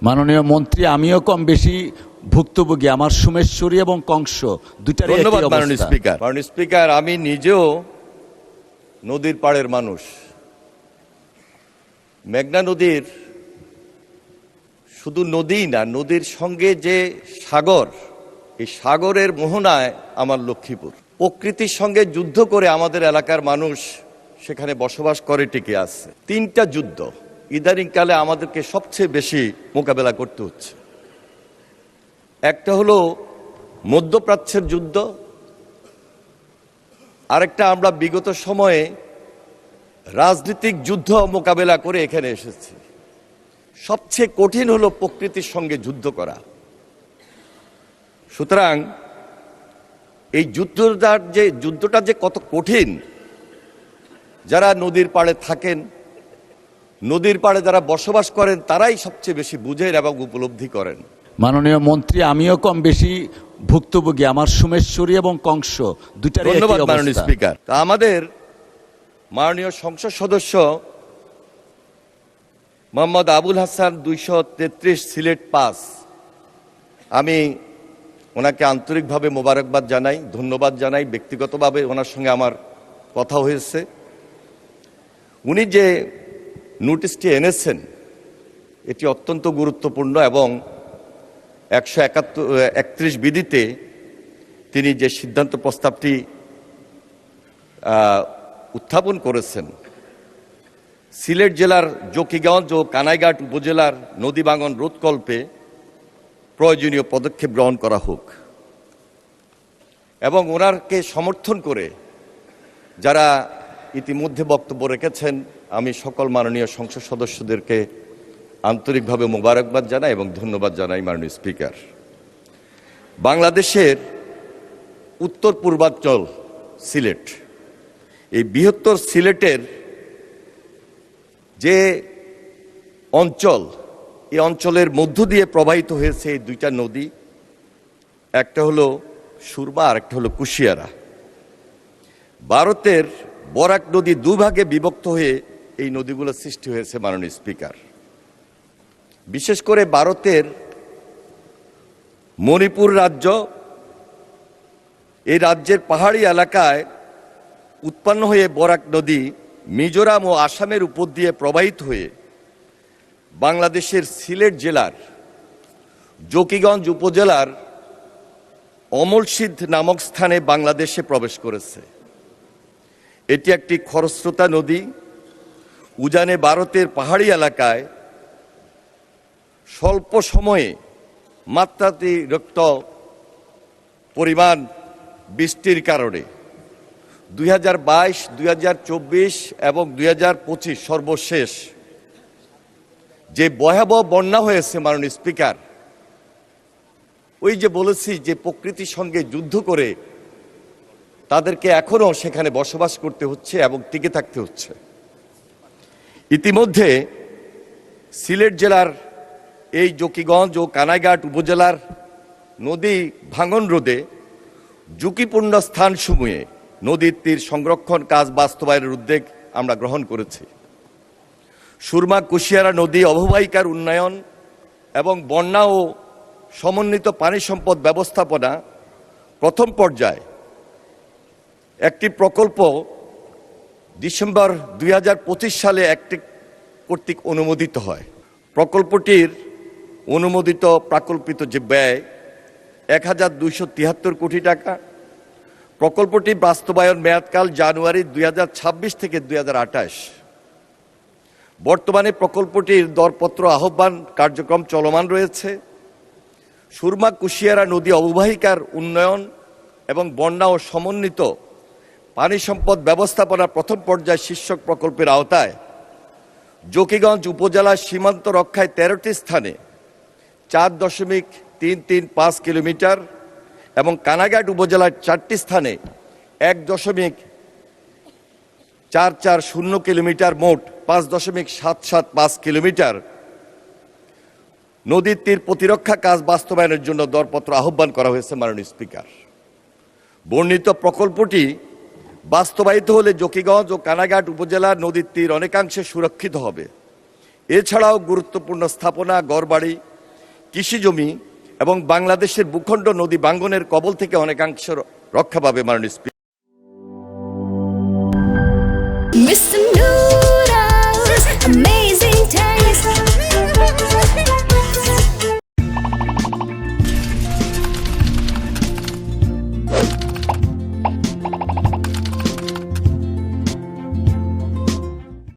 মাননীয় মন্ত্রী, আমিও কম বেশি ভুক্তভোগী। আমার সোমেশ্বরী এবং কংস দুইটারই একই ধন্যবাদ অবস্থা। মাননীয় স্পিকার। মাননীয় স্পিকার, আমি নিজেও নদীর পাড়ের মানুষ। মেঘনা নদীর শুধু নদী না, নদীর সঙ্গে যে সাগর, এই সাগরের মোহনায় আমার লক্ষ্মীপুর। প্রকৃতির সঙ্গে যুদ্ধ করে আমাদের এলাকার মানুষ সেখানে বসবাস করে টিকে আছে। তিনটা যুদ্ধ ইদানিংকালে আমাদেরকে সবচেয়ে বেশি মোকাবেলা করতে হচ্ছে। একটা হলো মধ্যপ্রাচ্যের যুদ্ধ, আরেকটা আমরা বিগত সময়ে রাজনৈতিক যুদ্ধ মোকাবেলা করে এখানে এসেছি। সবচেয়ে কঠিন হলো প্রকৃতির সঙ্গে যুদ্ধ করা। সুতরাং এই যুদ্ধটা যে কত কঠিন, যারা নদীর পাড়ে থাকেন, নদীর পাড়ে যারা বসবাস করেন, তারাই সবচেয়ে বেশি বুঝেন এবং উপলব্ধি করেন। মাননীয় মন্ত্রী, আমিও কম বেশি ভুক্তভোগী। আমার সোমেশ্বরী এবং কংস দুইটারই একই ধন্যবাদ অবস্থা। মাননীয় স্পিকার। আমাদের মাননীয় সংসদ সদস্য মোহাম্মদ আবুল হাসান 233 সিলেট পাস, আমি ওনাকে আন্তরিকভাবে মোবারকবাদ জানাই, ধন্যবাদ জানাই। ব্যক্তিগতভাবে ওনার সঙ্গে আমার কথা হয়েছে। উনি যে নোটিশটি এনেছেন এটি অত্যন্ত গুরুত্বপূর্ণ এবং 131 বিধিতে তিনি যে সিদ্ধান্ত প্রস্তাবটি উত্থাপন করেছেন, সিলেট জেলার জকিগঞ্জ ও কানাইঘাট উপজেলার নদী ভাঙন রোধকল্পে প্রয়োজনীয় পদক্ষেপ গ্রহণ করা হোক এবং ওনারকে সমর্থন করে যারা ইতিমধ্যে বক্তব্য রেখেছেন, আমি সকল মাননীয় সংসদ সদস্যদেরকে আন্তরিকভাবে মোবারকবাদ জানাই এবং ধন্যবাদ জানাই। মাননীয় স্পিকার, বাংলাদেশের উত্তর পূর্বাঞ্চল সিলেট, এই বৃহত্তর সিলেটের যে অঞ্চল, এই অঞ্চলের মধ্য দিয়ে প্রবাহিত হয়েছে এই দুইটা নদী। একটা হলো সুরমা আর একটা হলো কুশিয়ারা। ভারতের বরাক নদী দুভাগে বিভক্ত হয়ে এই নদীগুলো সৃষ্টি হয়েছে। মাননীয় স্পিকার, বিশেষ করে ভারতের মণিপুর রাজ্য, এই রাজ্যের পাহাড়ি এলাকায় উৎপন্ন হয়ে বরাক নদী মিজোরাম ও আসামের উপর দিয়ে প্রবাহিত হয়ে বাংলাদেশের সিলেট জেলার জকিগঞ্জ উপজেলার অমলসিদ্ধ নামক স্থানে বাংলাদেশে প্রবেশ করেছে। এটি একটি খরস্রোতা নদী। উজানে ভারতের পাহাড়ি এলাকায় স্বল্প সময়ে মাত্রাতিরিক্ত পরিমাণ বৃষ্টির কারণে 2022, 2024 এবং 2025 সর্বশেষ যে ভয়াবহ বন্যা হয়েছে, মাননীয় স্পিকার, ওই যে বলেছি যে প্রকৃতির সঙ্গে যুদ্ধ করে তাদেরকে এখনো সেখানে বসবাস করতে হচ্ছে এবং টিকে থাকতে হচ্ছে। ইতিমধ্যে সিলেট জেলার এই জকিগঞ্জ ও কানাইঘাট উপজেলার নদী ভাঙন রোধে ঝুঁকিপূর্ণ স্থানসমূহে নদীর তীর সংরক্ষণ কাজ বাস্তবায়নের উদ্যোগ আমরা গ্রহণ করেছি। সুরমা কুশিয়ারা নদী অববাহিকার উন্নয়ন এবং বন্যা ও সমন্বিত পানি সম্পদ ব্যবস্থাপনা প্রথম পর্যায়ে একটি প্রকল্প ডিসেম্বর 2025 সালে একটি কর্তৃক অনুমোদিত হয়। প্রকল্পটির অনুমোদিত প্রাকল্পিত যে ব্যয় 1273 কোটি টাকা। প্রকল্পটি বাস্তবায়ন মেয়াদকাল জানুয়ারি 2026 থেকে 2028। বর্তমানে প্রকল্পটির দরপত্র আহ্বান কার্যক্রম চলমান রয়েছে। সুরমা কুশিয়ারা নদী অববাহিকার উন্নয়ন এবং বন্যা ও সমন্বিত পানি সম্পদ ব্যবস্থাপনা প্রথম পর্যায় শীর্ষক প্রকল্পের আওতায় জকিগঞ্জ উপজেলার সীমান্ত রক্ষায় 13টি স্থানে 4.335 কিলোমিটার এবং কানাইঘাট উপজেলার 4টি স্থানে 1.440 কিলোমিটার, মোট 5.775 কিলোমিটার নদীর তীর প্রতিরক্ষা কাজ বাস্তবায়নের জন্য দরপত্র আহ্বান করা হয়েছে। মাননীয় স্পিকার, বর্ণিত প্রকল্পটি বাস্তবায়িত হলে জকিগঞ্জ ও কানাইঘাট উপজেলার নদীর তীর অনেকাংশে সুরক্ষিত হবে। এছাড়াও গুরুত্বপূর্ণ স্থাপনা, ঘরবাড়ি কৃষি জমি এবং বাংলাদেশের ভূখণ্ড নদী ভাঙ্গনের কবল থেকে অনেকাংশ রক্ষা পাবে মাননীয় স্পিকার।